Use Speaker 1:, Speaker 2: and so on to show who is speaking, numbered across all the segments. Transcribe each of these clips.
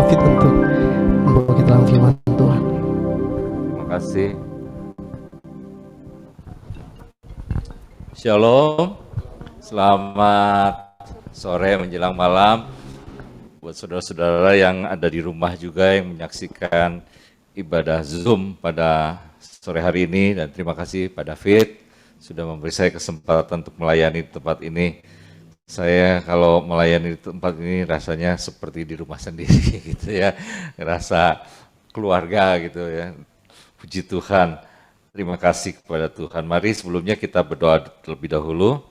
Speaker 1: David untuk membawa kita dalam firman Tuhan.
Speaker 2: Terima kasih. Shalom, selamat sore menjelang malam buat saudara-saudara yang ada di rumah juga yang menyaksikan ibadah Zoom pada sore hari ini, dan terima kasih Pak David sudah memberi saya kesempatan untuk melayani tempat ini. Saya kalau melayani tempat ini rasanya seperti di rumah sendiri gitu ya, rasa keluarga gitu ya. Puji Tuhan. Terima kasih kepada Tuhan. Mari sebelumnya kita berdoa terlebih dahulu.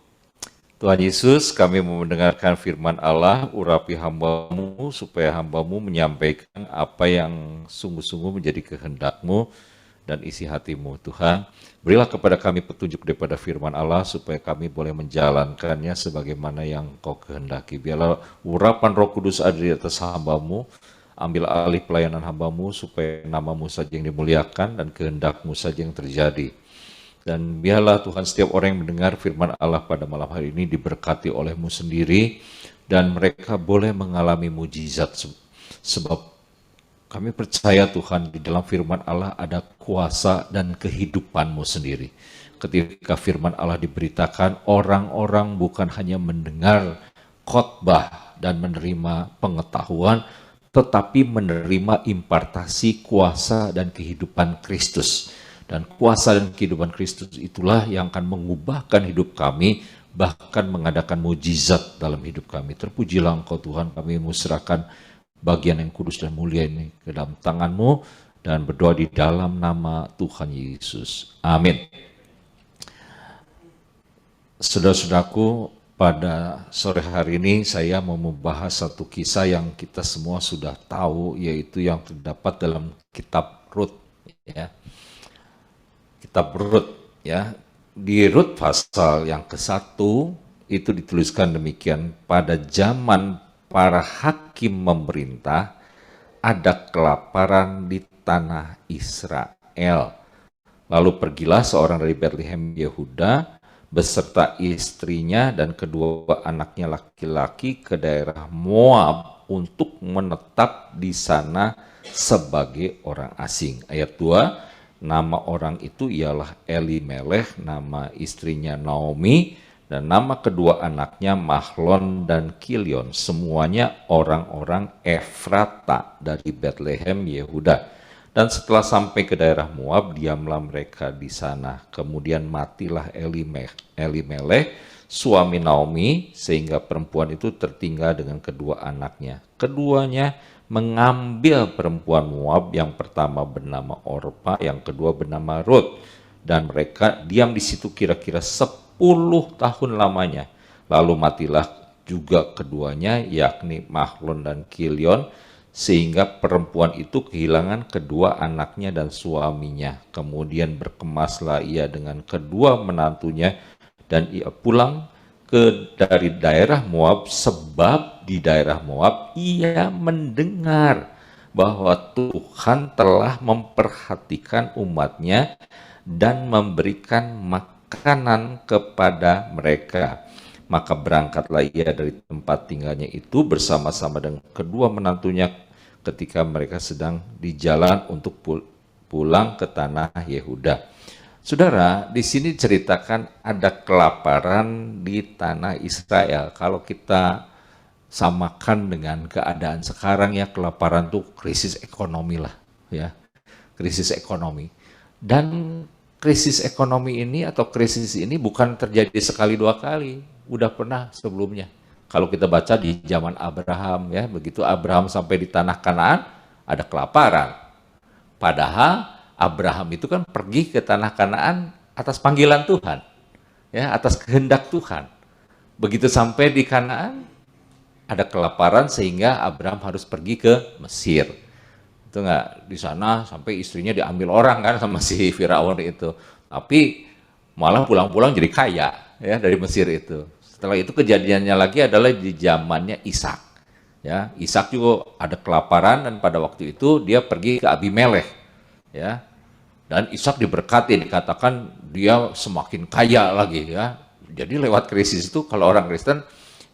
Speaker 2: Tuhan Yesus, kami mau mendengarkan firman Allah, urapi hamba-Mu supaya hamba-Mu menyampaikan apa yang sungguh-sungguh menjadi kehendak-Mu dan isi hati-Mu. Tuhan, berilah kepada kami petunjuk daripada firman Allah supaya kami boleh menjalankannya sebagaimana yang Kau kehendaki. Biarlah urapan Roh Kudus ada di atas hamba-Mu, ambil alih pelayanan hamba-Mu supaya nama-Mu saja yang dimuliakan dan kehendak-Mu saja yang terjadi. Dan biarlah Tuhan setiap orang yang mendengar firman Allah pada malam hari ini diberkati oleh-Mu sendiri dan mereka boleh mengalami mujizat. Sebab kami percaya Tuhan di dalam firman Allah ada kuasa dan kehidupan-Mu sendiri. Ketika firman Allah diberitakan, orang-orang bukan hanya mendengar khotbah dan menerima pengetahuan, tetapi menerima impartasi kuasa dan kehidupan Kristus. Dan kuasa dan kehidupan Kristus itulah yang akan mengubahkan hidup kami, bahkan mengadakan mujizat dalam hidup kami. Terpujilah Engkau Tuhan, kami serahkan bagian yang kudus dan mulia ini ke dalam tangan-Mu, dan berdoa di dalam nama Tuhan Yesus. Amin. Saudara-saudaraku, pada sore hari ini saya mau membahas satu kisah yang kita semua sudah tahu, yaitu yang terdapat dalam kitab Rut, ya. Kitab Rut, ya. Di Rut pasal yang ke-1 itu dituliskan demikian, pada zaman para hakim memerintah ada kelaparan di tanah Israel. Lalu pergilah seorang dari Betlehem Yehuda beserta istrinya dan kedua anaknya laki-laki ke daerah Moab untuk menetap di sana sebagai orang asing. Ayat 2, nama orang itu ialah Elimelech, nama istrinya Naomi, dan nama kedua anaknya Mahlon dan Kilion. Semuanya orang-orang Efrata dari Betlehem Yehuda. Dan setelah sampai ke daerah Moab, diamlah mereka di sana. Kemudian matilah Elimelech, suami Naomi, sehingga perempuan itu tertinggal dengan kedua anaknya. Keduanya mengambil perempuan Moab, yang pertama bernama Orpa, yang kedua bernama Rut. Dan mereka diam di situ kira-kira 10 tahun lamanya. Lalu matilah juga keduanya, yakni Mahlon dan Kilion, sehingga perempuan itu kehilangan kedua anaknya dan suaminya. Kemudian berkemaslah ia dengan kedua menantunya, dan ia pulang dari daerah Moab, sebab di daerah Moab ia mendengar bahwa Tuhan telah memperhatikan umatnya dan memberikan makanan kepada mereka. Maka berangkatlah ia dari tempat tinggalnya itu bersama-sama dengan kedua menantunya ketika mereka sedang di jalan untuk pulang ke tanah Yehuda. Saudara, di sini ceritakan ada kelaparan di tanah Israel. Kalau kita samakan dengan keadaan sekarang, ya, kelaparan itu krisis ekonomi lah, ya, krisis ekonomi. Dan krisis ekonomi ini atau krisis ini bukan terjadi sekali dua kali. Udah pernah sebelumnya. Kalau kita baca di zaman Abraham, ya, begitu Abraham sampai di tanah Kanaan, ada kelaparan. Padahal Abraham itu kan pergi ke tanah Kanaan atas panggilan Tuhan, ya, atas kehendak Tuhan. Begitu sampai di Kanaan, ada kelaparan sehingga Abraham harus pergi ke Mesir. Itu enggak, di sana sampai istrinya diambil orang kan sama si Firaun itu. Tapi malah pulang-pulang jadi kaya, ya, dari Mesir itu. Setelah itu kejadiannya lagi adalah di zamannya Ishak. Ya, Ishak juga ada kelaparan dan pada waktu itu dia pergi ke Abimelech. Ya. Dan Ishak diberkati, dikatakan dia semakin kaya lagi, ya. Jadi lewat krisis itu kalau orang Kristen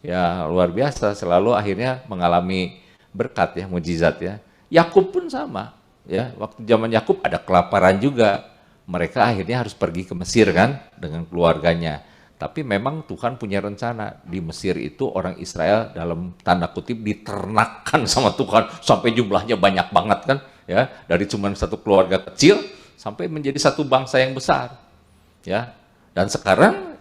Speaker 2: ya luar biasa, selalu akhirnya mengalami berkat ya, mujizat ya. Yakub pun sama ya, waktu zaman Yakub ada kelaparan juga. Mereka akhirnya harus pergi ke Mesir kan dengan keluarganya. Tapi memang Tuhan punya rencana. Di Mesir itu orang Israel dalam tanda kutip diternakkan sama Tuhan sampai jumlahnya banyak banget kan ya, dari cuma satu keluarga kecil sampai menjadi satu bangsa yang besar. Ya. Dan sekarang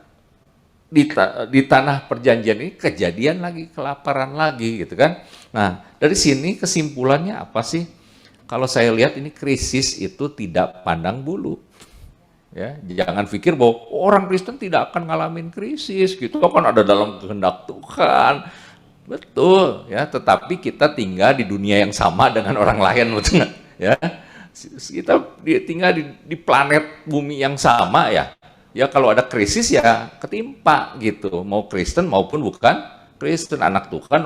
Speaker 2: di tanah perjanjian ini kejadian lagi, kelaparan lagi gitu kan. Nah, dari sini kesimpulannya apa sih? Kalau saya lihat ini krisis itu tidak pandang bulu. Ya, jangan pikir bahwa orang Kristen tidak akan ngalamin krisis gitu, kan ada dalam kehendak Tuhan. Betul ya, tetapi kita tinggal di dunia yang sama dengan orang lain, betul nggak? Ya, kita tinggal di planet bumi yang sama ya. Ya kalau ada krisis ya ketimpa gitu, mau Kristen maupun bukan Kristen, anak Tuhan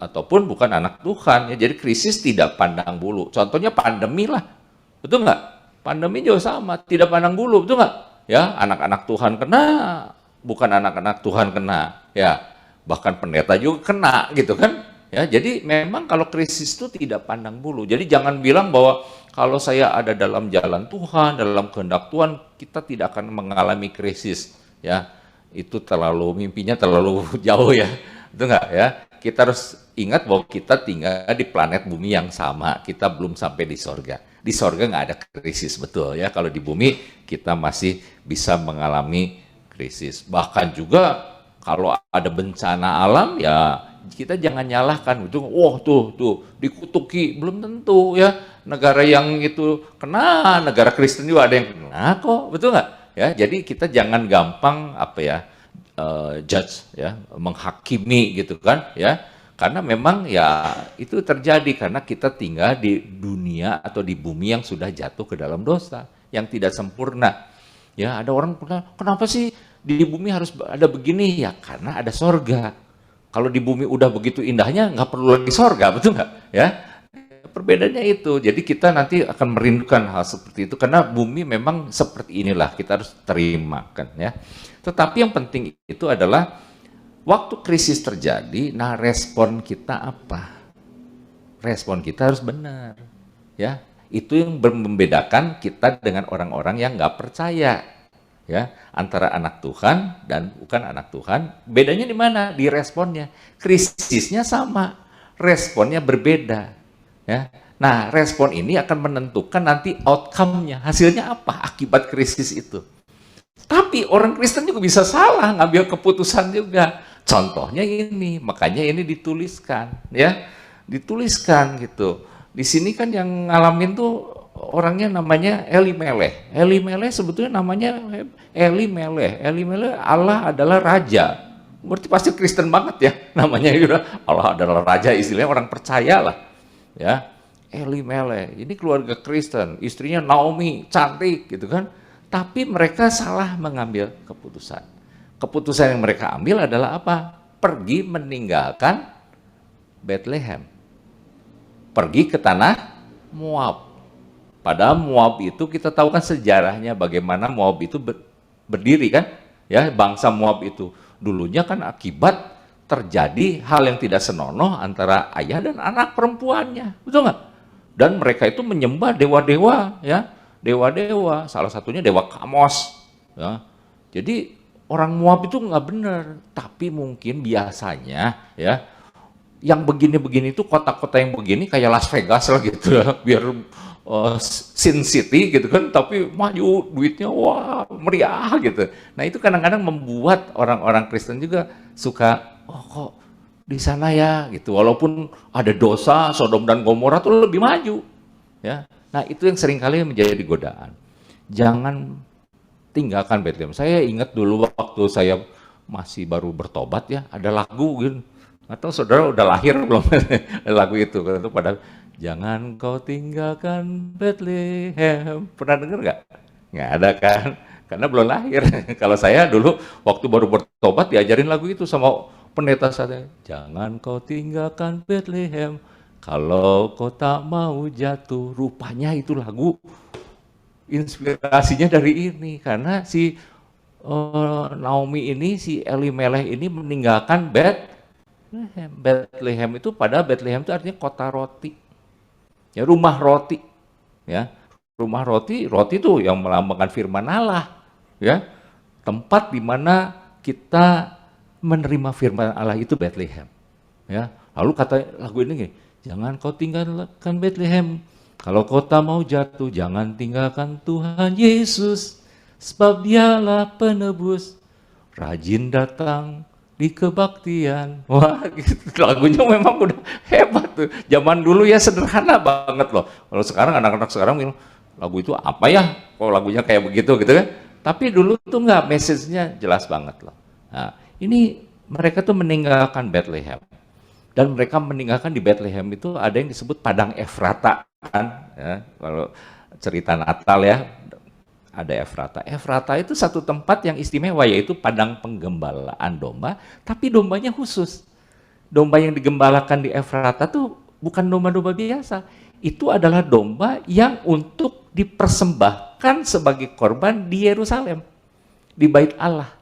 Speaker 2: ataupun bukan anak Tuhan. Ya, jadi krisis tidak pandang bulu. Contohnya pandemi lah, betul nggak? Pandemi juga sama, tidak pandang bulu, betul nggak? Ya, anak-anak Tuhan kena, bukan anak-anak Tuhan kena, ya, bahkan pendeta juga kena, gitu kan? Ya, jadi memang kalau krisis itu tidak pandang bulu. Jadi jangan bilang bahwa kalau saya ada dalam jalan Tuhan, dalam kehendak Tuhan, kita tidak akan mengalami krisis, ya. Itu mimpinya terlalu jauh ya, betul nggak ya? Kita harus ingat bahwa kita tinggal di planet bumi yang sama, kita belum sampai di sorga. Di sorga nggak ada krisis, betul ya. Kalau di bumi kita masih bisa mengalami krisis. Bahkan juga kalau ada bencana alam ya kita jangan nyalahkan itu. Wah tuh dikutuki, belum tentu ya. Negara yang itu kena, negara Kristen juga ada yang kena kok, betul nggak? Ya, jadi kita jangan gampang judge ya, menghakimi gitu kan ya. Karena memang ya itu terjadi karena kita tinggal di dunia atau di bumi yang sudah jatuh ke dalam dosa, yang tidak sempurna. Ya, ada orang kenapa sih di bumi harus ada begini? Ya karena ada sorga. Kalau di bumi udah begitu indahnya, nggak perlu lagi sorga, betul nggak? Ya, perbedaannya itu. Jadi kita nanti akan merindukan hal seperti itu karena bumi memang seperti inilah, kita harus terima kan ya. Tetapi yang penting itu adalah waktu krisis terjadi, nah respon kita apa? Respon kita harus benar, ya. Itu yang membedakan kita dengan orang-orang yang nggak percaya, ya. Antara anak Tuhan dan bukan anak Tuhan. Bedanya di mana? Di responnya. Krisisnya sama, responnya berbeda, ya. Nah, respon ini akan menentukan nanti outcome-nya, hasilnya apa akibat krisis itu. Tapi orang Kristen juga bisa salah ngambil keputusan juga. Contohnya ini, makanya ini dituliskan, ya, dituliskan gitu. Di sini kan yang ngalamin tuh orangnya namanya Elimeleh. Elimeleh sebetulnya namanya Elimeleh. Elimeleh Allah adalah raja. Berarti pasti Kristen banget ya, namanya Allah adalah raja, istilahnya orang percaya lah, ya. Elimeleh, ini keluarga Kristen, istrinya Naomi, cantik gitu kan. Tapi mereka salah mengambil keputusan. Keputusan yang mereka ambil adalah apa? Pergi meninggalkan Bethlehem. Pergi ke tanah Moab. Padahal Moab itu kita tahu kan sejarahnya bagaimana Moab itu berdiri kan? Ya, bangsa Moab itu dulunya kan akibat terjadi hal yang tidak senonoh antara ayah dan anak perempuannya. Betul nggak? Dan mereka itu menyembah dewa-dewa, ya. Dewa-dewa, salah satunya dewa Kamos. Ya. Jadi orang Moab itu nggak benar, tapi mungkin biasanya ya, yang begini-begini itu kota-kota yang begini kayak Las Vegas lah gitu ya, biar Sin City gitu kan, tapi maju duitnya wah meriah gitu. Nah itu kadang-kadang membuat orang-orang Kristen juga suka, oh kok di sana ya gitu, walaupun ada dosa Sodom dan Gomora tuh lebih maju, ya. Nah itu yang seringkali menjadi godaan. Jangan tinggalkan Bethlehem. Saya ingat dulu waktu saya masih baru bertobat ya, ada lagu gitu. Atau saudara udah lahir belum lagu itu? Pada jangan kau tinggalkan Bethlehem. Pernah dengar nggak? Nggak ada kan? Karena belum lahir. Kalau saya dulu waktu baru bertobat diajarin lagu itu sama pendeta saya. Jangan kau tinggalkan Bethlehem. Kalau kau tak mau jatuh, rupanya itu lagu inspirasinya dari ini. Karena si Naomi ini, si Elimeleh ini meninggalkan Bethlehem. Bethlehem itu, padahal Bethlehem itu artinya kota roti. Ya, rumah roti. Ya, rumah roti, roti itu yang melambangkan firman Allah. Ya, tempat di mana kita menerima firman Allah itu Bethlehem. Ya, lalu kata lagu ini gini, jangan kau tinggalkan Bethlehem. Kalau kota mau jatuh, jangan tinggalkan Tuhan Yesus. Sebab dialah penebus, rajin datang di kebaktian. Wah, gitu. Lagunya memang udah hebat tuh. Zaman dulu ya sederhana banget loh. Kalau sekarang anak-anak sekarang bilang, lagu itu apa ya? Kok lagunya kayak begitu gitu kan? Tapi dulu tuh enggak, message-nya jelas banget loh. Nah, ini mereka tuh meninggalkan Bethlehem. Dan mereka meninggalkan di Bethlehem itu ada yang disebut Padang Efrata kan? Ya, kalau cerita Natal ya, ada Efrata. Efrata itu satu tempat yang istimewa, yaitu padang penggembalaan domba, tapi dombanya khusus. Domba yang digembalakan di Efrata tuh bukan domba-domba biasa. Itu adalah domba yang untuk dipersembahkan sebagai korban di Yerusalem, di Bait Allah.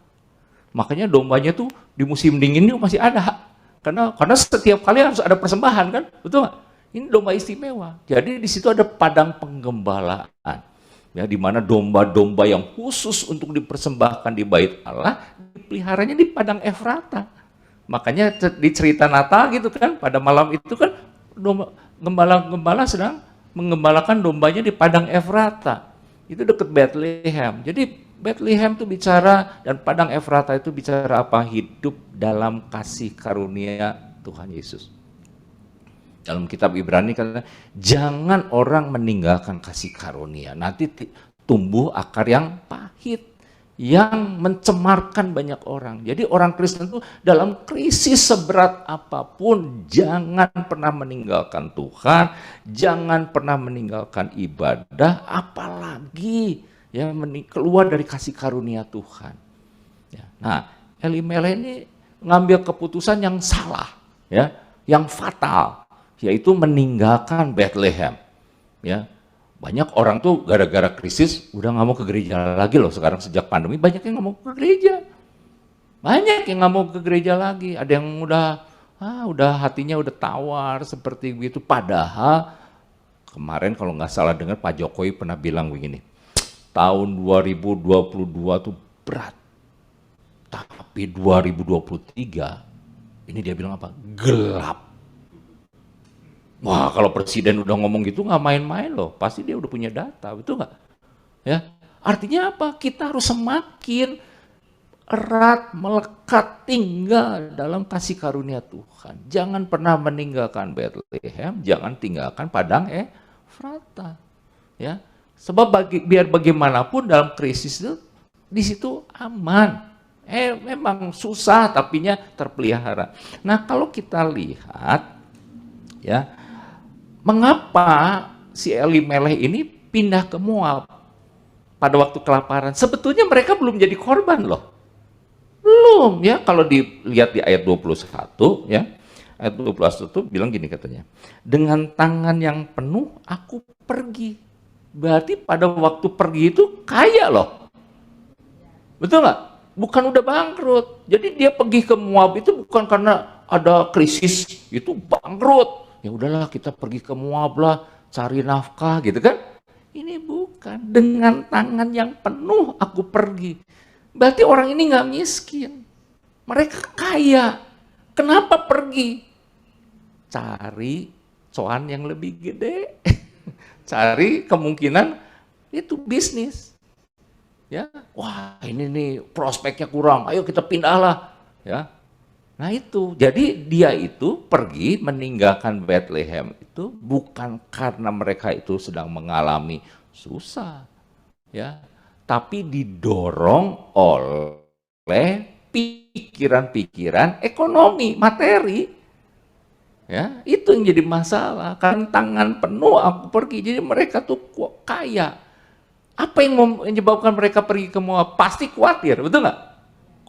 Speaker 2: Makanya dombanya tuh di musim dingin ini masih ada. Karena setiap kali harus ada persembahan kan, betul nggak? Ini domba istimewa. Jadi di situ ada padang penggembalaan. Ya, di mana domba-domba yang khusus untuk dipersembahkan di Bait Allah dipeliharanya di padang Efrata. Makanya di cerita Natal gitu kan, pada malam itu kan gembala-gembala sedang menggembalakan dombanya di padang Efrata. Itu dekat Bethlehem. Jadi Bethlehem itu bicara, dan padang Efrata itu bicara apa? Hidup dalam kasih karunia Tuhan Yesus. Dalam kitab Ibrani kata, jangan orang meninggalkan kasih karunia, nanti tumbuh akar yang pahit, yang mencemarkan banyak orang. Jadi orang Kristen itu dalam krisis seberat apapun, jangan pernah meninggalkan Tuhan, jangan pernah meninggalkan ibadah, apalagi ya keluar dari kasih karunia Tuhan. Ya. Nah, Elimelech ini ngambil keputusan yang salah, ya, yang fatal, yaitu meninggalkan Bethlehem. Ya, banyak orang tuh gara-gara krisis udah nggak mau ke gereja lagi loh. Sekarang sejak pandemi banyak yang nggak mau ke gereja, banyak yang nggak mau ke gereja lagi. Ada yang udah hatinya udah tawar seperti begitu. Padahal kemarin kalau nggak salah dengar Pak Jokowi pernah bilang begini, tahun 2022 tuh berat, tapi 2023 ini dia bilang apa? Gelap. Wah, kalau presiden udah ngomong gitu nggak main-main loh, pasti dia udah punya data, betul nggak? Ya, artinya apa? Kita harus semakin erat, melekat, tinggal dalam kasih karunia Tuhan. Jangan pernah meninggalkan Bethlehem, jangan tinggalkan padang Efrata. Ya, sebab biar bagaimanapun dalam krisis itu di situ aman. Memang susah, tapinya terpelihara. Nah, kalau kita lihat, ya. Mengapa si Elimelech ini pindah ke Moab pada waktu kelaparan? Sebetulnya mereka belum jadi korban loh. Belum ya, kalau dilihat di ayat 21 ya. Ayat 21 bilang gini katanya. Dengan tangan yang penuh aku pergi. Berarti pada waktu pergi itu kaya loh. Betul nggak? Bukan udah bangkrut. Jadi dia pergi ke Moab itu bukan karena ada krisis, itu bangkrut. Ya udahlah kita pergi ke Moab lah, cari nafkah gitu kan. Ini bukan, dengan tangan yang penuh aku pergi. Berarti orang ini nggak miskin, mereka kaya. Kenapa pergi? Cari cuan yang lebih gede, cari kemungkinan itu bisnis. Ya, wah ini nih prospeknya kurang, ayo kita pindahlah. Ya. Nah itu, jadi dia itu pergi meninggalkan Bethlehem itu bukan karena mereka itu sedang mengalami susah, ya, tapi didorong oleh pikiran-pikiran ekonomi, materi, ya, itu yang jadi masalah. Kan tangan penuh aku pergi, jadi mereka tuh kaya. Apa yang menyebabkan mereka pergi ke Moab? Pasti khawatir, betul nggak?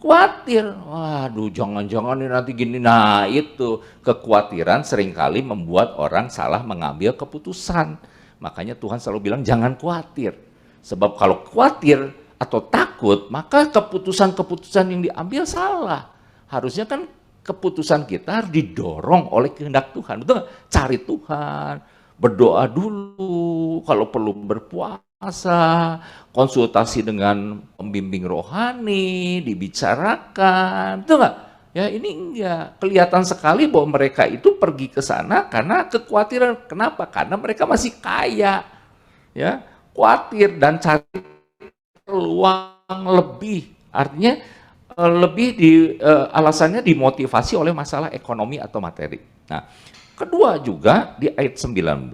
Speaker 2: Khawatir, waduh jangan-jangan ini nanti gini. Nah itu, kekhawatiran seringkali membuat orang salah mengambil keputusan. Makanya Tuhan selalu bilang jangan khawatir. Sebab kalau khawatir atau takut, maka keputusan-keputusan yang diambil salah. Harusnya kan keputusan kita harus didorong oleh kehendak Tuhan. Betul nggak? Cari Tuhan, berdoa dulu, kalau perlu berpuasa, konsultasi dengan pembimbing rohani, dibicarakan, betul nggak? Ya ini enggak, kelihatan sekali bahwa mereka itu pergi ke sana karena kekhawatiran. Kenapa? Karena mereka masih kaya, ya, khawatir dan cari peluang lebih. Artinya lebih alasannya dimotivasi oleh masalah ekonomi atau materi. Nah, kedua juga di ayat 19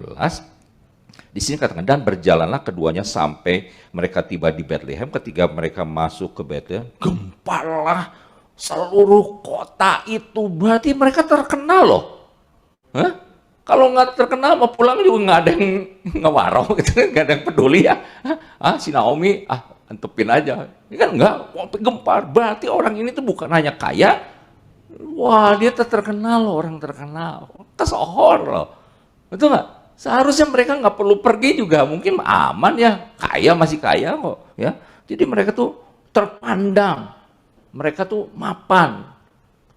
Speaker 2: di sini katakan, dan berjalanlah keduanya sampai mereka tiba di Bethlehem. Ketika mereka masuk ke Bethlehem, gempalah seluruh kota itu. Berarti mereka terkenal loh. Hah? Kalau nggak terkenal mau pulang juga nggak ada yang ngewarau gitu, nggak ada yang peduli ya. Si Naomi antepin aja. Ini kan enggak, gempar. Berarti orang ini tuh bukan hanya kaya, wah dia terkenal loh, orang terkenal, kesohor loh. Betul nggak? Seharusnya mereka nggak perlu pergi juga, mungkin aman ya, kaya masih kaya kok ya. Jadi mereka tuh terpandang, mereka tuh mapan.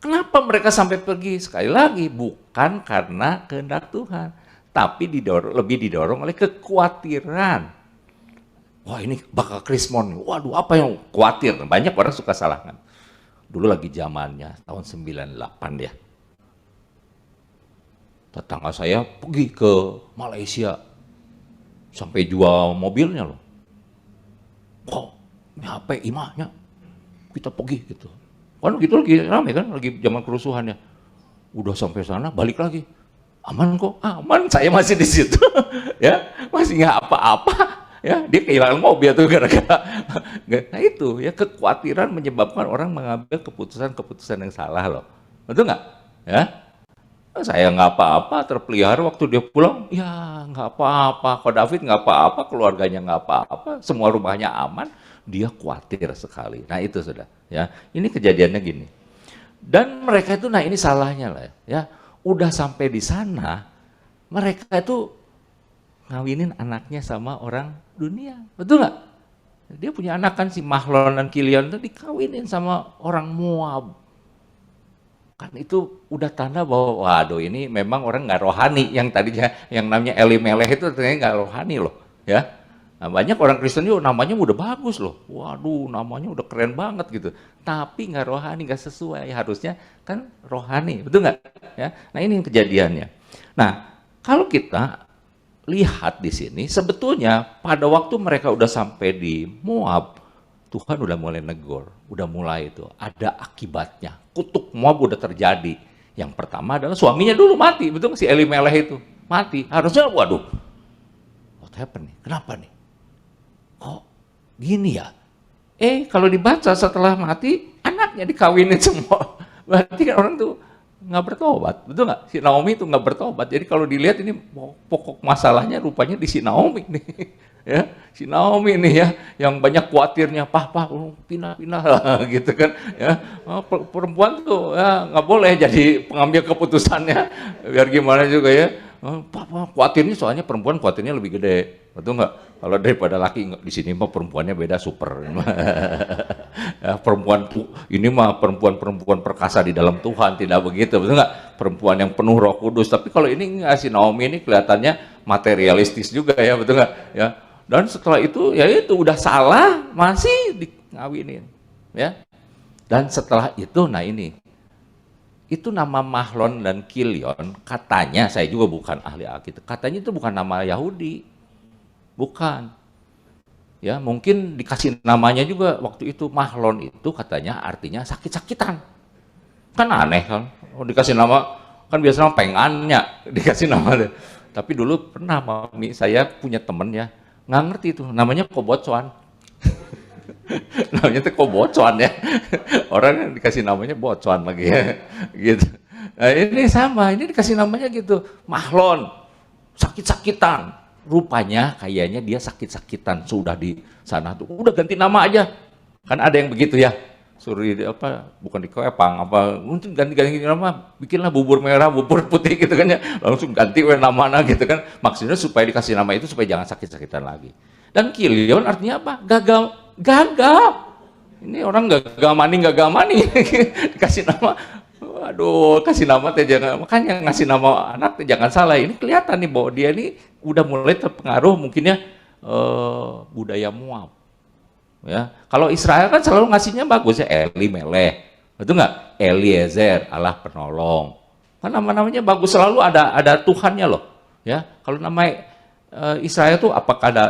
Speaker 2: Kenapa mereka sampai pergi? Sekali lagi, bukan karena kehendak Tuhan, tapi lebih didorong oleh kekhawatiran. Wah ini bakal krismon, waduh apa yang khawatir? Banyak orang suka salahkan. Dulu lagi zamannya, tahun 98 ya. Tetangga saya pergi ke Malaysia, sampai jual mobilnya loh. Wow, ini HP imahnya, kita pergi gitu. Kan gitu lagi rame kan, lagi zaman kerusuhannya. Udah sampai sana, balik lagi. Aman kok, aman, saya masih di situ. Ya, masih nggak apa-apa. Ya, dia kehilangan mobil tuh gara-gara. Nah itu ya, kekhawatiran menyebabkan orang mengambil keputusan-keputusan yang salah loh. Betul nggak? Ya, saya nggak apa-apa, terpelihara waktu dia pulang, ya nggak apa-apa. Kok David nggak apa-apa, keluarganya nggak apa-apa, semua rumahnya aman, dia khawatir sekali. Nah itu sudah. Ya, ini kejadiannya gini. Dan mereka itu, nah ini salahnya lah ya. Udah sampai di sana, mereka itu ngawinin anaknya sama orang dunia, betul nggak? Dia punya anak kan, si Mahlon dan Kilion itu dikawinin sama orang Moab. Kan itu udah tanda bahwa waduh ini memang orang nggak rohani. Yang tadinya yang namanya Elimelech itu ternyata nggak rohani loh, ya. Nah, banyak orang Kristen juga namanya udah bagus loh, waduh namanya udah keren banget gitu. Tapi nggak rohani, nggak sesuai. Harusnya kan rohani, betul nggak? Ya. Nah ini yang kejadiannya. Nah kalau kita lihat di sini, sebetulnya pada waktu mereka udah sampai di Moab, Tuhan udah mulai negor, udah mulai itu ada akibatnya. Kutuk Moab udah terjadi. Yang pertama adalah suaminya dulu mati, betul si Elimelech itu mati. Harusnya waduh, what happened nih? Kenapa nih? Kok gini ya? Kalau dibaca setelah mati anaknya dikawinin semua. Berarti kan orang tuh nggak bertobat, betul nggak? Si Naomi itu nggak bertobat. Jadi kalau dilihat ini pokok masalahnya rupanya di si Naomi nih, ya si Naomi nih ya, yang banyak khawatirnya, pindah-pindah gitu kan, ya perempuan tuh ya nggak boleh jadi pengambil keputusannya, biar gimana juga ya. Khawatirnya soalnya perempuan khawatirnya lebih gede, betul nggak? Kalau daripada laki, di sini mah perempuannya beda super. Ya, perempuan ini mah perempuan perkasa di dalam Tuhan, tidak begitu, betul nggak? Perempuan yang penuh Roh Kudus. Tapi kalau ini nggak, si Naomi ini kelihatannya materialistis juga ya, betul nggak? Ya. Dan setelah itu ya itu udah salah masih dikawinin, ya. Dan setelah itu, nah ini. Itu nama Mahlon dan Kilion, katanya, saya juga bukan ahli Alkitab, katanya itu bukan nama Yahudi, bukan. Ya mungkin dikasih namanya juga waktu itu, Mahlon itu katanya artinya sakit-sakitan. Kan aneh kan, dikasih nama, kan biasanya pengannya dikasih nama. Tapi dulu pernah mami saya punya temen ya, nggak ngerti itu, namanya Kobotsoan. Namanya tuh Kobotsoan ya, orang dikasih namanya Botsoan lagi ya, gitu. Nah, ini sama, ini dikasih namanya gitu, Mahlon, sakit-sakitan. Rupanya kayaknya dia sakit-sakitan sudah di sana tuh, udah ganti nama aja. Kan ada yang begitu ya, suruh bukan dikepang apa, untuk ganti-ganti nama, bikinlah bubur merah, bubur putih gitu kan ya, langsung ganti nama gitu kan. Maksudnya supaya dikasih nama itu supaya jangan sakit-sakitan lagi. Dan Kilion artinya apa? Gagal. Ini orang gagal mani dikasih nama Waduh, kasih nama teh jangan, makanya ngasih nama anak teh jangan salah. Ini kelihatan nih bahwa dia ini udah mulai terpengaruh mungkinnya budaya Moab. Ya, kalau Israel kan selalu ngasihnya bagus ya, Elimelech, betul nggak? Eliezer, Allah penolong. Kan nama-namanya bagus, selalu ada Tuhannya loh. Ya, kalau nama Israel tuh apakah ada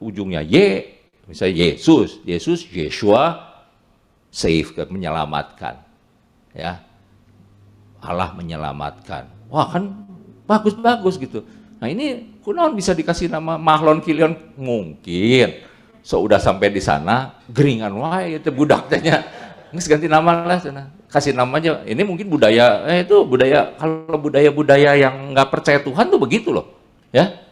Speaker 2: ujungnya Y, misalnya Yesus, Yeshua, save, menyelamatkan. Ya, Allah menyelamatkan. Wah kan bagus-bagus gitu. Nah ini kunaon bisa dikasih nama Mahlon Kilion? Mungkin. So udah sampai di sana, geringan wae itu budaknya. Nges ganti nama lah sana. Kasih namanya. Ini mungkin budaya itu budaya, kalau budaya-budaya yang nggak percaya Tuhan tuh begitu loh. Ya.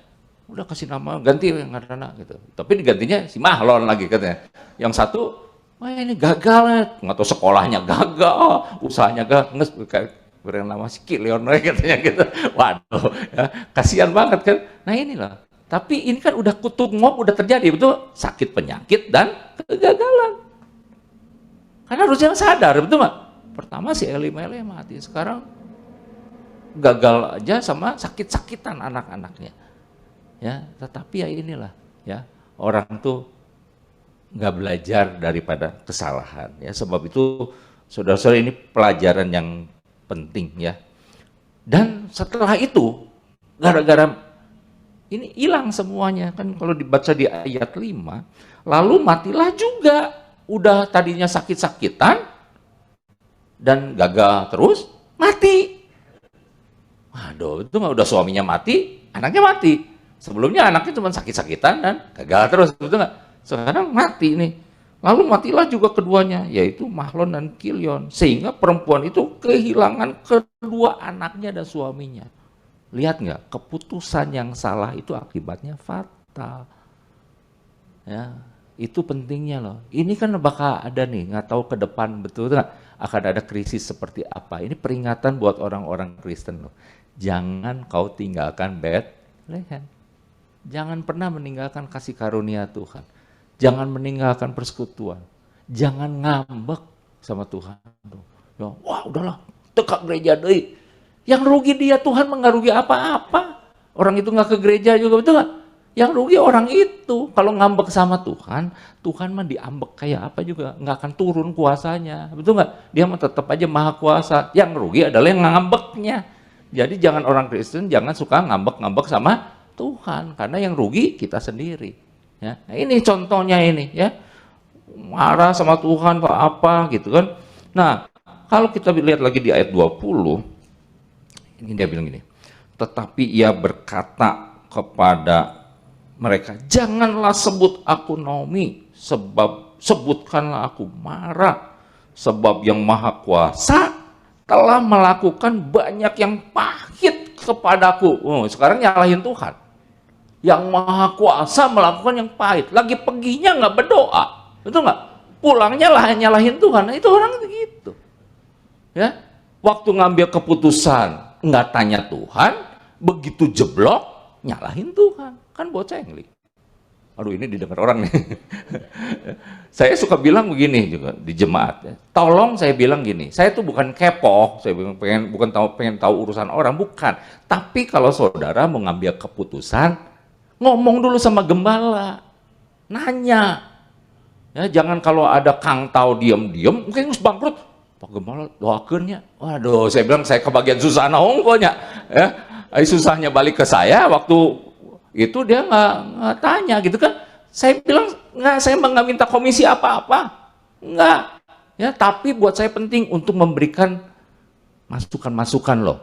Speaker 2: Udah kasih nama ganti ngarana gitu. Tapi digantinya si Mahlon lagi katanya. Yang satu, wah ini gagal, nggak tahu sekolahnya gagal, usahanya gagal, nges beri nama si Kilion katanya gitu. Waduh, ya, kasihan banget kan. Nah inilah. Tapi ini kan udah kutub Moab udah terjadi, betul? Sakit penyakit dan kegagalan. Karena harusnya sadar, betul nggak? Pertama si Elimelech mati, sekarang gagal aja sama sakit-sakitan anak-anaknya. Ya, tetapi ya inilah, ya orang tuh nggak belajar daripada kesalahan. Ya, sebab itu saudara-saudara ini pelajaran yang penting ya. Dan setelah itu gara-gara ini hilang semuanya kan, kalau dibaca di ayat 5, lalu matilah juga, udah tadinya sakit-sakitan dan gagal terus mati. Waduh, itu nggak, udah suaminya mati, anaknya mati. Sebelumnya anaknya cuma sakit-sakitan dan gagal terus, betul nggak? Sekarang mati nih. Lalu matilah juga keduanya, yaitu Mahlon dan Kilion. Sehingga perempuan itu kehilangan kedua anaknya dan suaminya. Lihat nggak, keputusan yang salah itu akibatnya fatal. Ya, itu pentingnya loh. Ini kan bakal ada nih, nggak tahu ke depan betul nggak akan ada krisis seperti apa. Ini peringatan buat orang-orang Kristen loh. Jangan kau tinggalkan Bethlehem. Jangan pernah meninggalkan kasih karunia Tuhan. Jangan meninggalkan persekutuan. Jangan ngambek sama Tuhan. Ya, wah udahlah, tekak gereja deh. Yang rugi dia, Tuhan nggak rugi apa-apa. Orang itu nggak ke gereja juga, betul nggak? Yang rugi orang itu. Kalau ngambek sama Tuhan, Tuhan mah diambek kayak apa juga, nggak akan turun kuasanya, betul nggak? Dia mah tetap aja maha kuasa. Yang rugi adalah yang ngambeknya. Jadi jangan orang Kristen jangan suka ngambek-ngambek sama Tuhan, karena yang rugi kita sendiri. Ya, nah ini contohnya ini ya, marah sama Tuhan apa gitu kan. Nah kalau kita lihat lagi di ayat 20, ini dia bilang gini, tetapi ia berkata kepada mereka, janganlah sebut aku Naomi, sebab sebutkanlah aku Mara, sebab yang maha kuasa telah melakukan banyak yang pahit kepadaku. Sekarang nyalahin Tuhan. Yang maha kuasa melakukan yang pahit, lagi perginya nggak berdoa, betul nggak? Pulangnya lah nyalahin Tuhan. Nah, itu orang begitu. Ya, waktu ngambil keputusan nggak tanya Tuhan, begitu jeblok nyalahin Tuhan, kan bocengli. Aduh ini didengar orang nih. Saya suka bilang begini juga di jemaat. Ya. Tolong saya bilang gini, saya tuh bukan kepo, saya pengen tahu urusan orang, bukan. Tapi kalau saudara mau ngambil keputusan, ngomong dulu sama gembala, nanya. Ya, jangan kalau ada Kang tahu diam-diam, mungkin harus bangkrut. Pak Gembala doakannya. Waduh, saya bilang saya kebagian susah nongkonya. Ya, susahnya balik ke saya waktu itu dia nggak tanya gitu kan. Saya bilang nggak, saya nggak minta komisi apa-apa, nggak. Ya, tapi buat saya penting untuk memberikan masukan-masukan loh.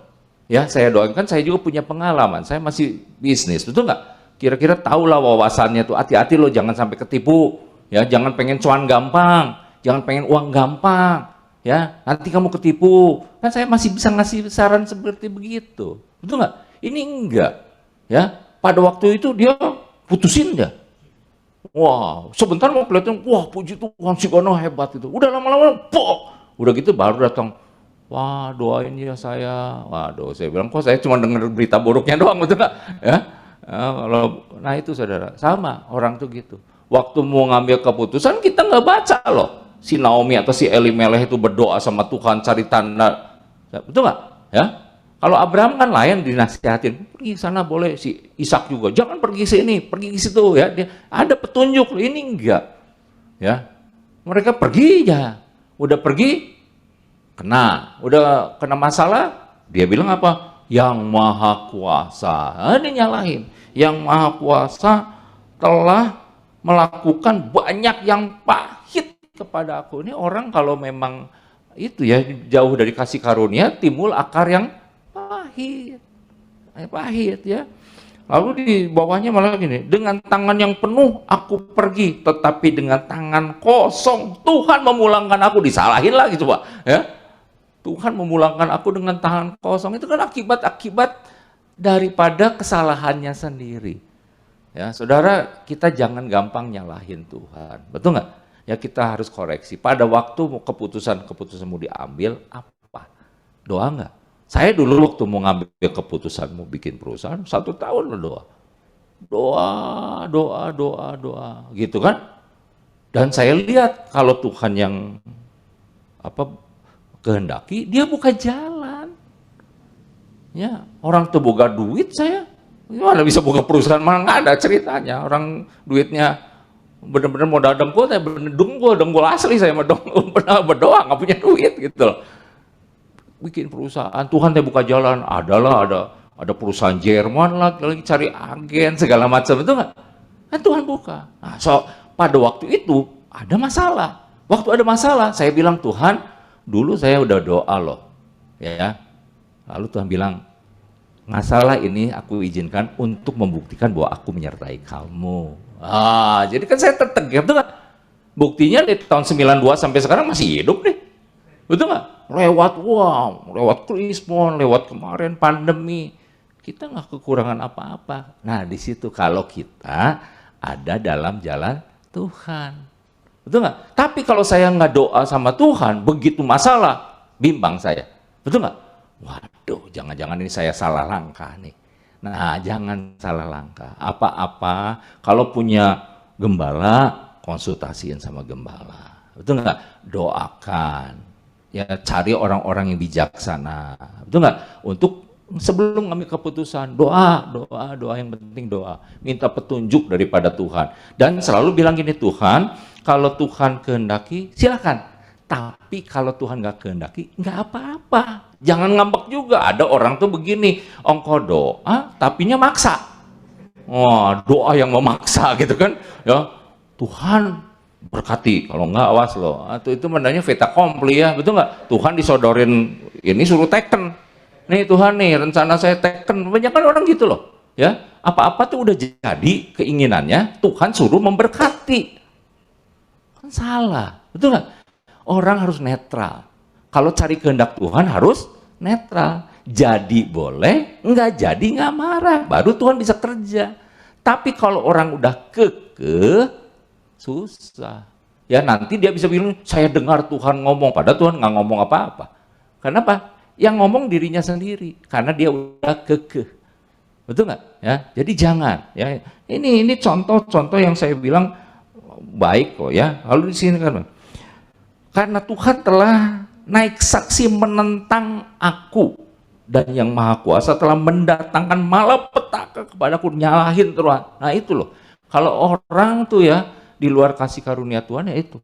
Speaker 2: Ya, saya doakan, saya juga punya pengalaman. Saya masih bisnis, betul nggak? Kira-kira tahulah wawasannya tuh, hati-hati loh, jangan sampai ketipu. Ya, jangan pengen cuan gampang, jangan pengen uang gampang. Ya, nanti kamu ketipu. Kan saya masih bisa ngasih saran seperti begitu, betul nggak? Ini enggak. Ya, pada waktu itu dia putusin dia. Wah, sebentar mau kelihatan, wah puji Tuhan si Gono hebat itu. Udah lama-lama, udah gitu baru datang. Wah, doain ya saya. Waduh, saya bilang kok saya cuma dengar berita buruknya doang, betul nggak? Ya. Nah itu saudara, sama orang tuh gitu. Waktu mau ngambil keputusan kita nggak baca loh. Si Naomi atau si Elimelech itu berdoa sama Tuhan cari tanda
Speaker 3: Betul nggak? Ya. Kalau Abraham kan lain, dinasihatin, pergi sana boleh, si Ishak juga, jangan pergi sini, pergi ke situ ya. Ada petunjuk, ini enggak. Ya. Mereka pergi aja. Udah pergi udah kena masalah, dia bilang apa? Yang Maha Kuasa. Ini nyalahin. Yang Maha Kuasa telah melakukan banyak yang pahit kepada aku. Ini orang kalau memang itu ya jauh dari kasih karunia, timbul akar yang pahit ya. Lalu di bawahnya malah gini, dengan tangan yang penuh aku pergi, tetapi dengan tangan kosong Tuhan memulangkan aku. Disalahin lagi coba ya. Tuhan memulangkan aku dengan tangan kosong. Itu kan akibat daripada kesalahannya sendiri. Ya, saudara, kita jangan gampang nyalahin Tuhan. Betul nggak? Ya kita harus koreksi. Pada waktu keputusan mau diambil, apa? Doa nggak? Saya dulu waktu mau ngambil keputusan mau bikin perusahaan, 1 tahun lo doa, gitu kan? Dan saya lihat kalau Tuhan yang kehendaki, dia buka jalan. Ya, orang tuh boga duit saya, gimana bisa buka perusahaan? Mana nggak ada ceritanya. Orang duitnya bener-bener mau dengkul, saya dengkul asli, saya berdoa nggak punya duit gitu loh. Bikin perusahaan, Tuhan teh buka jalan, ada perusahaan Jerman lagi cari agen segala macam, itu nggak? Kan Tuhan buka. Nah, pada waktu itu ada masalah. Waktu ada masalah, saya bilang Tuhan, dulu saya udah doa loh, ya. Lalu Tuhan bilang, masalah ini aku izinkan untuk membuktikan bahwa aku menyertai kamu. Jadi kan saya tertegak tuh kan. Buktinya di tahun 92 sampai sekarang masih hidup nih. Betul nggak? Lewat krismon, lewat kemarin pandemi, kita nggak kekurangan apa-apa. Nah di situ kalau kita ada dalam jalan Tuhan, betul nggak? Tapi kalau saya nggak doa sama Tuhan, begitu masalah, bimbang saya, betul nggak? Waduh, jangan-jangan ini saya salah langkah nih. Nah jangan salah langkah. Apa-apa kalau punya gembala, konsultasiin sama gembala, betul nggak? Doakan. Ya cari orang-orang yang bijaksana, betul nggak? Untuk sebelum ngambil keputusan, doa yang penting doa, minta petunjuk daripada Tuhan. Dan selalu bilang gini, Tuhan, kalau Tuhan kehendaki silakan, tapi kalau Tuhan nggak kehendaki nggak apa-apa. Jangan ngambek juga. Ada orang tuh begini, engkau doa tapinya maksa. Doa yang memaksa gitu kan? Ya Tuhan berkati, kalau enggak awas loh. Itu menandanya fait accompli ya, betul nggak? Tuhan disodorin ini suruh teken. Nih Tuhan nih rencana saya teken. Banyak kan orang gitu loh. Ya, apa-apa tuh udah jadi keinginannya, Tuhan suruh memberkati. Kan salah, betul nggak? Orang harus netral. Kalau cari kehendak Tuhan harus netral. Jadi boleh, enggak jadi nggak marah. Baru Tuhan bisa kerja. Tapi kalau orang udah kekeh, susah. Ya nanti dia bisa bilang, saya dengar Tuhan ngomong, padahal Tuhan nggak ngomong apa-apa. Kenapa? Yang ngomong dirinya sendiri, karena dia udah kekeh. Betul nggak? Ya, jadi jangan. Ya, ini contoh-contoh yang saya bilang baik kok ya. Lalu di sini kan, karena Tuhan telah naik saksi menentang aku, dan yang Maha Kuasa telah mendatangkan malapetaka kepadaku, nyalahin terus. Nah itu loh. Kalau orang tuh ya di luar kasih karunia Tuhan ya itu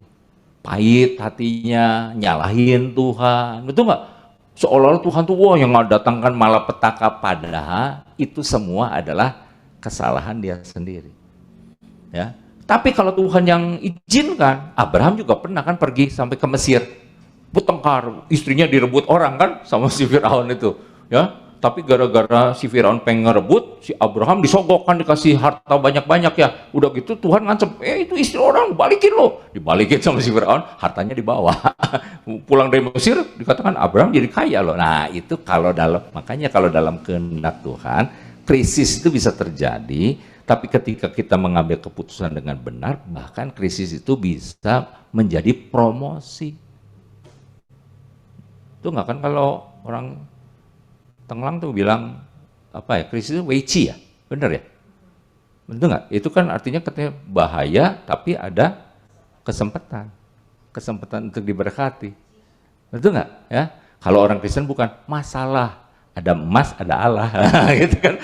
Speaker 3: pahit hatinya, nyalahin Tuhan, betul nggak? Seolah-olah Tuhan tuh yang datangkan malapetaka, padahal itu semua adalah kesalahan dia sendiri. Ya, tapi kalau Tuhan yang izinkan, Abraham juga pernah kan pergi sampai ke Mesir, bertengkar, istrinya direbut orang kan sama si Firaun itu, ya. Tapi gara-gara si Firaun pengen ngerebut, si Abraham disogokkan, dikasih harta banyak-banyak ya. Udah gitu Tuhan ngancam, itu istri orang, balikin lo. Dibalikin sama si Firaun, hartanya dibawa. Pulang dari Mesir, dikatakan Abraham jadi kaya loh. Nah itu makanya kalau dalam kehendak Tuhan, krisis itu bisa terjadi, tapi ketika kita mengambil keputusan dengan benar, bahkan krisis itu bisa menjadi promosi. Itu nggak kan kalau orang Tenglang tuh bilang apa ya, krisis itu weici ya, bener ya, betul nggak? Itu kan artinya katanya bahaya tapi ada kesempatan untuk diberkati, betul nggak? Ya, Kalau orang Kristen bukan masalah, ada emas, ada Allah, gitu kan.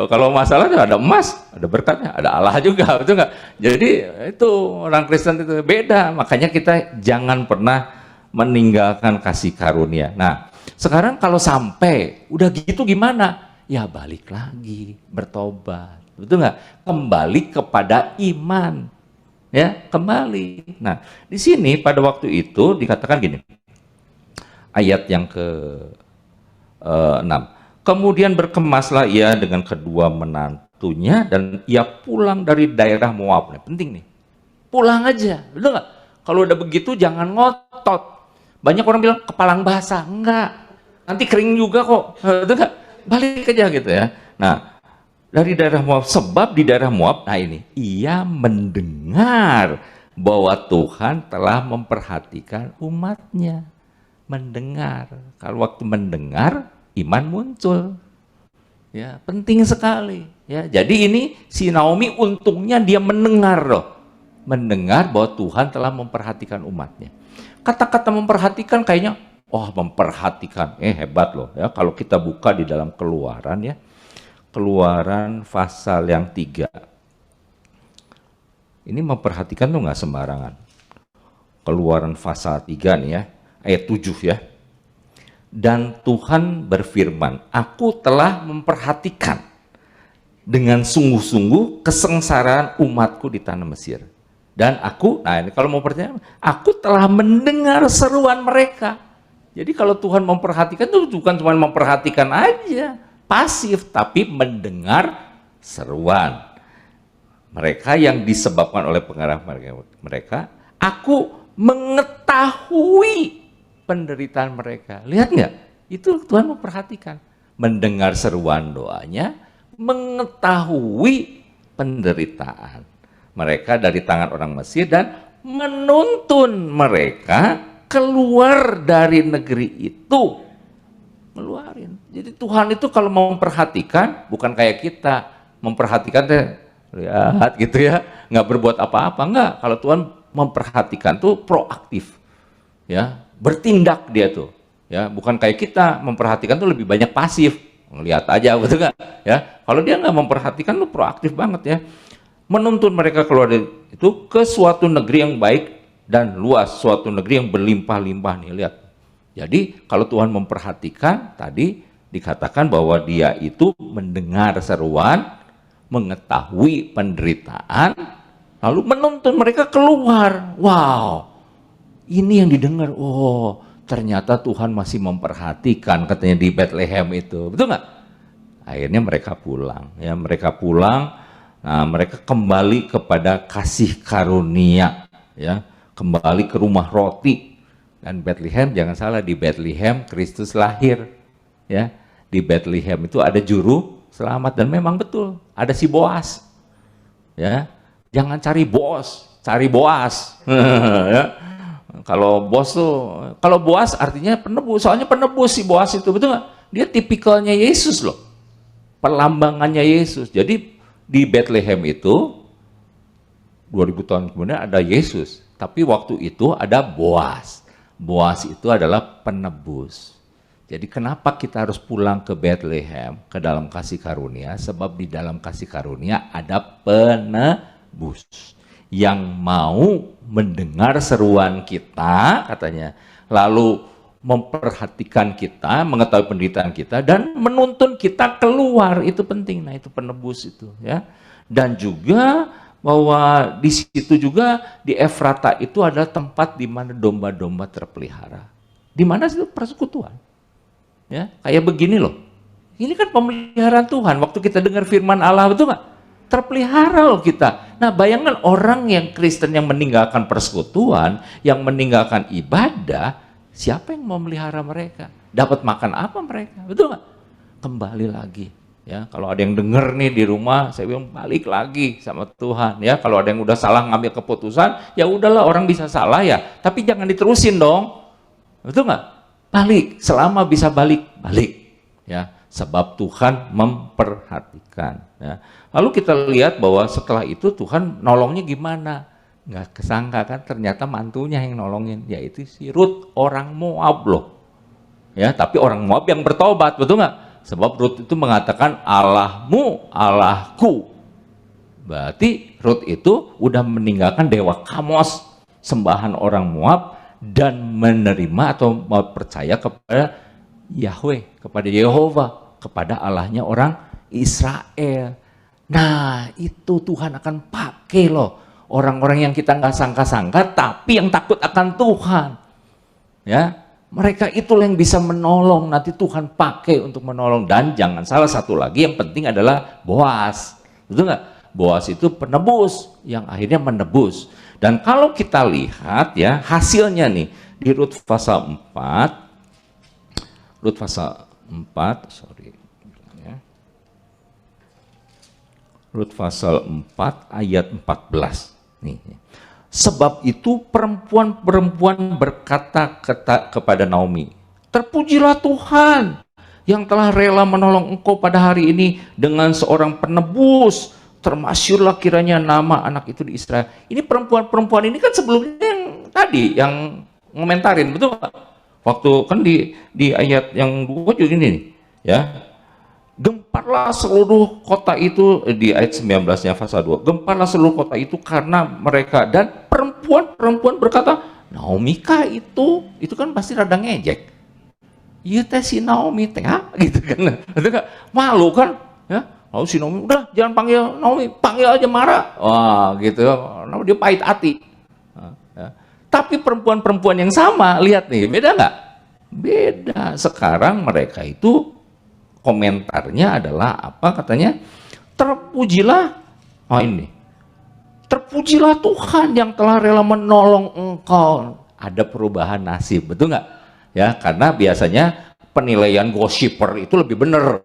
Speaker 3: Kalau masalah ada emas, ada berkatnya, ada Allah juga, betul nggak? Jadi itu orang Kristen itu beda, makanya kita jangan pernah meninggalkan kasih karunia. Nah, sekarang kalau sampai udah gitu gimana? Ya balik lagi, bertobat, betul nggak? Kembali kepada iman, ya kembali. Nah, di sini pada waktu itu dikatakan gini, ayat yang ke-6. Kemudian berkemaslah ia dengan kedua menantunya dan ia pulang dari daerah Moab. Nah, penting nih, pulang aja, betul nggak? Kalau udah begitu jangan ngotot. Banyak orang bilang kepalang basah, enggak. Nanti kering juga kok, betul nggak? Balik aja gitu ya. Nah, dari daerah Moab, sebab di daerah Moab, nah ini, ia mendengar bahwa Tuhan telah memperhatikan umatnya. Mendengar, kalau waktu mendengar iman muncul, ya penting sekali ya. Jadi ini si Naomi untungnya dia mendengar loh, mendengar bahwa Tuhan telah memperhatikan umatnya. Kata-kata memperhatikan kayaknya memperhatikan, hebat loh ya. Kalau kita buka di dalam Keluaran ya, Keluaran pasal yang 3, ini memperhatikan tuh nggak sembarangan. Keluaran pasal 3 nih ya, ayat 7 ya. Dan Tuhan berfirman, aku telah memperhatikan dengan sungguh-sungguh kesengsaraan umatku di tanah Mesir. Dan aku, nah ini kalau mau percaya, aku telah mendengar seruan mereka. Jadi kalau Tuhan memperhatikan itu bukan cuma memperhatikan aja, pasif, tapi mendengar seruan mereka yang disebabkan oleh pengarah mereka. Aku mengetahui penderitaan mereka. Lihat nggak? Itu Tuhan memperhatikan. Mendengar seruan doanya, mengetahui penderitaan mereka dari tangan orang Mesir dan menuntun mereka keluar dari negeri itu. Meluarin. Jadi Tuhan itu kalau mau memperhatikan, bukan kayak kita memperhatikan lihat gitu ya, nggak berbuat apa-apa, enggak. Kalau Tuhan memperhatikan tuh proaktif, ya bertindak dia tuh, ya bukan kayak kita memperhatikan tuh lebih banyak pasif, ngelihat aja, betul nggak? Ya kalau dia nggak memperhatikan tuh proaktif banget ya, menuntun mereka keluar dari itu ke suatu negeri yang baik dan luas, suatu negeri yang berlimpah-limpah nih, lihat. Jadi kalau Tuhan memperhatikan, tadi dikatakan bahwa dia itu mendengar seruan, mengetahui penderitaan, lalu menuntun mereka keluar. Wow, ini yang didengar. Oh, ternyata Tuhan masih memperhatikan, katanya di Bethlehem itu, betul nggak? Akhirnya mereka pulang, ya mereka pulang. Nah, mereka kembali kepada kasih karunia, ya kembali ke rumah roti. Dan Bethlehem, jangan salah, di Bethlehem Kristus lahir, ya di Bethlehem itu ada juru selamat dan memang betul ada si Boas, ya jangan cari bos, cari Boas. Ya. Kalau bos tuh, kalau Boas artinya penebus, soalnya penebus si Boas itu, betul nggak? Dia tipikalnya Yesus loh, perlambangannya Yesus. Jadi di Bethlehem itu 2000 tahun kemudian ada Yesus, tapi waktu itu ada Boas. Boas itu adalah penebus. Jadi kenapa kita harus pulang ke Bethlehem, ke dalam kasih karunia? Sebab di dalam kasih karunia ada penebus yang mau mendengar seruan kita, katanya, lalu memperhatikan kita, mengetahui penderitaan kita, dan menuntun kita keluar. Itu penting. Nah, itu penebus itu, ya. Dan juga bahwa di situ juga di Efrata itu adalah tempat di mana domba-domba terpelihara. Di mana itu persekutuan. Ya, kayak begini loh. Ini kan pemeliharaan Tuhan. Waktu kita dengar firman Allah, betul nggak? Terpelihara loh kita. Nah, bayangkan orang yang Kristen yang meninggalkan persekutuan, yang meninggalkan ibadah, siapa yang mau melihara mereka? Dapat makan apa mereka? Betul nggak? Kembali lagi. Ya, kalau ada yang dengar nih di rumah, saya bilang balik lagi sama Tuhan. Ya, kalau ada yang udah salah ngambil keputusan, ya udahlah, orang bisa salah ya, tapi jangan diterusin dong. Betul nggak? Balik, selama bisa balik. Ya, sebab Tuhan memperhatikan. Ya. Lalu kita lihat bahwa setelah itu Tuhan nolongnya gimana? Nggak kesangka kan ternyata mantunya yang nolongin, yaitu si Rut orang Moab loh. Ya, tapi orang Moab yang bertobat, betul nggak? Sebab Rut itu mengatakan Allahmu, Allahku. Berarti Rut itu udah meninggalkan dewa Kamos, sembahan orang Moab, dan menerima atau percaya kepada Yahweh, kepada Yehova, kepada Allahnya orang Israel. Nah, itu Tuhan akan pakai loh. Orang-orang yang kita nggak sangka-sangka, tapi yang takut akan Tuhan. Ya, mereka itulah yang bisa menolong, nanti Tuhan pakai untuk menolong. Dan jangan salah, satu lagi yang penting adalah Boas. Betul nggak? Boas itu penebus, yang akhirnya menebus. Dan kalau kita lihat ya, hasilnya nih, di Rut pasal 4, Rut pasal 4, ya. Rut pasal 4 ayat 14. Nih. Sebab itu perempuan-perempuan berkata kepada Naomi, terpujilah Tuhan yang telah rela menolong engkau pada hari ini dengan seorang penebus, termasyurlah kiranya nama anak itu di Israel. Ini perempuan-perempuan ini kan sebelumnya yang tadi, yang ngomentarin, betul Pak? Waktu kan di ayat yang 2 juga ini nih, ya. Gemparlah seluruh kota itu, di ayat 19-nya pasal 2. Gemparlah seluruh kota itu karena mereka, dan perempuan-perempuan berkata, Naomi kah itu kan pasti rada ngejek. Iya teh si Naomi teh, gitu kan. Itu kan malu kan, ya. Lalu si Naomi, udah jangan panggil Naomi, panggil aja Mara. Wah, gitu. Dia pahit hati. Ya. Tapi perempuan-perempuan yang sama, lihat nih, beda nggak? Beda. Sekarang mereka itu komentarnya adalah apa katanya? Terpujilah, terpujilah Tuhan yang telah rela menolong engkau. Ada perubahan nasib, betul nggak? Ya, karena biasanya penilaian gosiper itu lebih benar.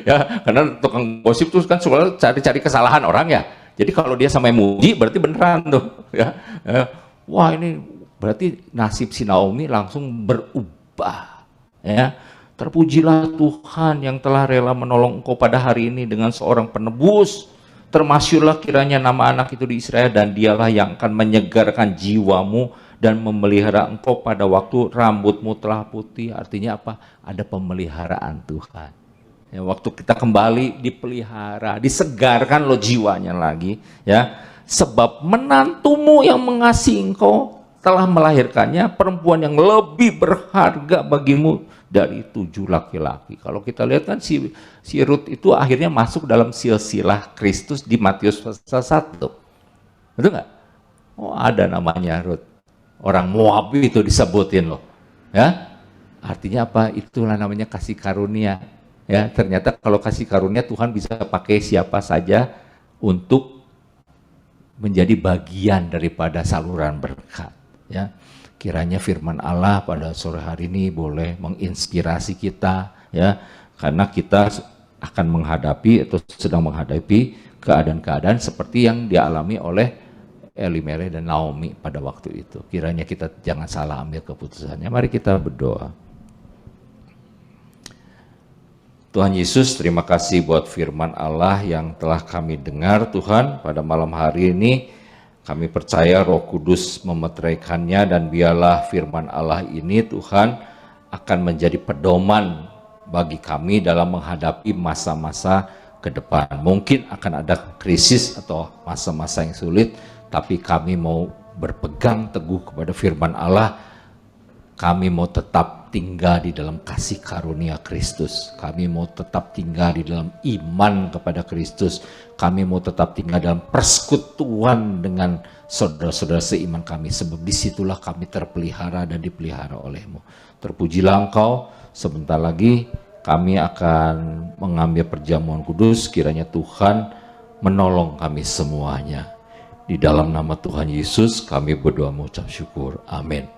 Speaker 3: Ya, karena tukang gosip itu kan selalu cari-cari kesalahan orang ya. Jadi kalau dia sampai muji berarti beneran tuh. Ya. Wah, ini berarti nasib si Naomi langsung berubah. Ya. Terpujilah Tuhan yang telah rela menolong engkau pada hari ini dengan seorang penebus. Termasyurlah kiranya nama anak itu di Israel, dan dialah yang akan menyegarkan jiwamu dan memelihara engkau pada waktu rambutmu telah putih. Artinya apa? Ada pemeliharaan Tuhan. Ya, waktu kita kembali dipelihara, disegarkan lo jiwanya lagi. Ya, sebab menantumu yang mengasihi engkau telah melahirkannya, perempuan yang lebih berharga bagimu dari 7 laki-laki. Kalau kita lihat kan si Rut itu akhirnya masuk dalam silsilah Kristus di Matius pasal 1. Betul nggak? Oh, ada namanya Rut. Orang Moab itu disebutin loh. Ya. Artinya apa? Itulah namanya kasih karunia. Ya, ternyata kalau kasih karunia Tuhan bisa pakai siapa saja untuk menjadi bagian daripada saluran berkat. Ya. Kiranya firman Allah pada sore hari ini boleh menginspirasi kita, ya, karena kita akan menghadapi atau sedang menghadapi keadaan-keadaan seperti yang dialami oleh Elimelek dan Naomi pada waktu itu. Kiranya kita jangan salah ambil keputusannya. Mari kita berdoa. Tuhan Yesus, terima kasih buat firman Allah yang telah kami dengar Tuhan pada malam hari ini. Kami percaya Roh Kudus memeteraikannya, dan biarlah firman Allah ini Tuhan akan menjadi pedoman bagi kami dalam menghadapi masa-masa ke depan. Mungkin akan ada krisis atau masa-masa yang sulit, tapi kami mau berpegang teguh kepada firman Allah. Kami mau tetap tinggal di dalam kasih karunia Kristus. Kami mau tetap tinggal di dalam iman kepada Kristus. Kami mau tetap tinggal dalam persekutuan dengan saudara-saudara seiman kami. Sebab disitulah kami terpelihara dan dipelihara oleh-Mu. Terpujilah Engkau. Sebentar lagi kami akan mengambil perjamuan kudus. Kiranya Tuhan menolong kami semuanya. Di dalam nama Tuhan Yesus kami berdoa mengucap syukur. Amin.